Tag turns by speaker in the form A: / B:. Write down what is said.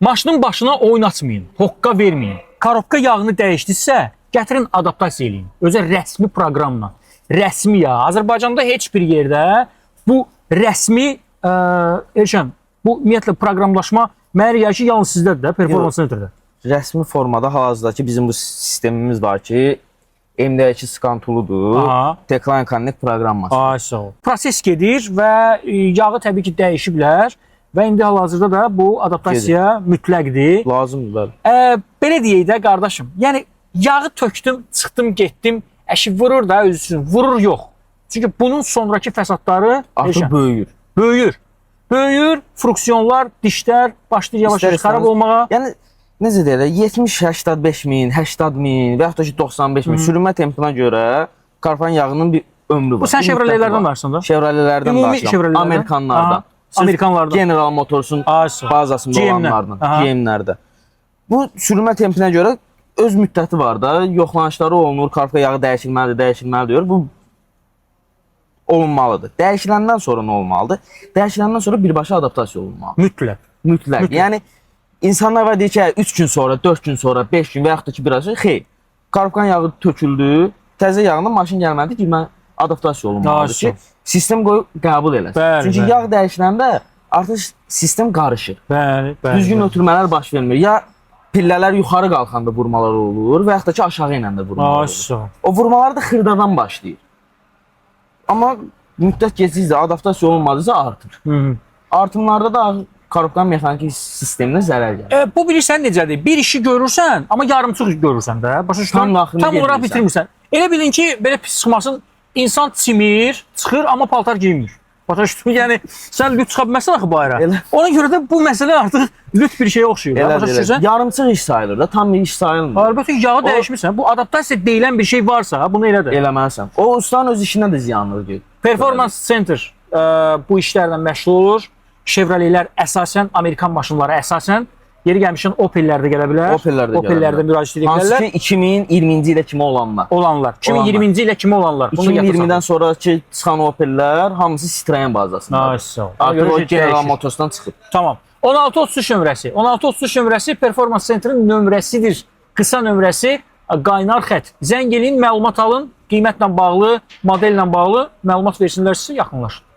A: Maşının başına oynatmayın, hoqqa verməyin. Korobka yağını dəyişdirsə, gətirin adaptasiya eləyin. Özə rəsmi proqramla. Rəsmi ya. Azərbaycanda heç bir yerdə bu rəsmi Elşən, bu ümumiyyətlə proqramlaşma mənə gəlir ki, yalnız sizdədir də, Performans Centerdə.
B: Rəsmi formada hal-hazırdakı bizim bu sistemimiz var ki, MD2 skan tooludur, Tekline Connect proqramması.
A: Ay, sağ ol. Proses gedir və yağı təbii ki, dəyişiblər və indi hal-hazırda da bu adaptasiya mütləqdir.
B: Lazımdır, bəli.
A: Belə deyək də, qardaşım, yəni yağı tökdüm, çıxdım, getdim, əşi vurur da öz üçün, vurur yox. Çünki bunun sonraki fəsadları
B: artıq böyüyür.
A: Böyüyür, fruksiyonlar, dişlər başlayır yavaş-yavaş xarab olmağa.
B: Yəni, necə deyirlər, 70-85 min, 80 min və yaxud da ki 95 min sürünmə tempinə görə karpan yağının bir ömrü var.
A: Bu sən Chevroletlərdən danışsan da?
B: Chevroletlərdən danışıram. Amerikanlardan. General Motors'un bazasında olanlardan, GM-lərdə. Bu sürünmə tempinə görə öz müddəti var da, yoxlanışları olunur, karpa yağı dəyişilməlidir diyor. Bu olunmalıdır. Dəyişiləndən sonra nə olmalıdır? Dəyişiləndən sonra birbaşa adaptasiya olunmalıdır. Mütləq. Yəni, insanlar var deyir ki, 3 gün sonra, 4 gün sonra, 5 gün və yaxud da ki, biraz xeyr. Karpkan yağı töküldü, təzə yağından maşın gəlməlidir ki, mən adaptasiya olunmalıdır ki, sistem qoyub qəbul eləsin. Çünki yağ dəyişiləndə artıq sistem qarışır. Düzgün ötürmələr baş vermir. Ya pillələr yuxarı qalxanda vurmalar olur və yaxud da ki, aşağı ilə də vurmalar olur. O vurmalar da xırdadan başlayır. Amma müddət keçdikcə adaptasiya olunmadısa artır. Artımlarda da korobkanın mexaniki sisteminə zərər gəlir.
A: Bu bilirsən necədir? Bir işi görürsən, amma yarımçıq görürsən də. Başa düşürsən? Tam olaraq bitirmirsən. Elə bilin ki, belə pis çıxmasın, insan çimir, çıxır, amma paltar giymir. Başa düşdün? Yəni, sən lüt çıxa bilməsən axı bayra. Ona görə də bu məsələ artıq lüt bir şeyə oxşuyur. Başa düşürsən?
B: Yarımçıq iş sayılır da, tam bir iş sayılmır.
A: Əlbəttə ki, yağı dəyişmirsən. Bu adaptasiya deyilən bir şey varsa, bunu elə də.
B: Eləməlisən. O ustanın öz işinə də ziyanlıdır deyil.
A: Performance Center bu işlərlə məşğul olur. Chevroletlər əsasən, Amerikan maşınları əsasən, yeri gəlmişən Opellər də gələ bilər. Opellər də müraciət edə bilərlər.
B: Hansı ki, 2020-ci ilə kimi olanlar.
A: 2020-ci ilə kimi olanlar.
B: 2020-dən sonraki çıxan Opellər hamısı Citroen bazasındadır. Artıq o General Motors'dan çıxıb.
A: Tamam. 1633 nömrəsi. 1633 nömrəsi Performance Center'ın nömrəsidir. Qısa nömrəsi, qaynar xət. Zəng eləyin, məlumat alın, qiymətlə bağlı, modellə bağlı məlumat versinlər sizə, yaxınlaşın.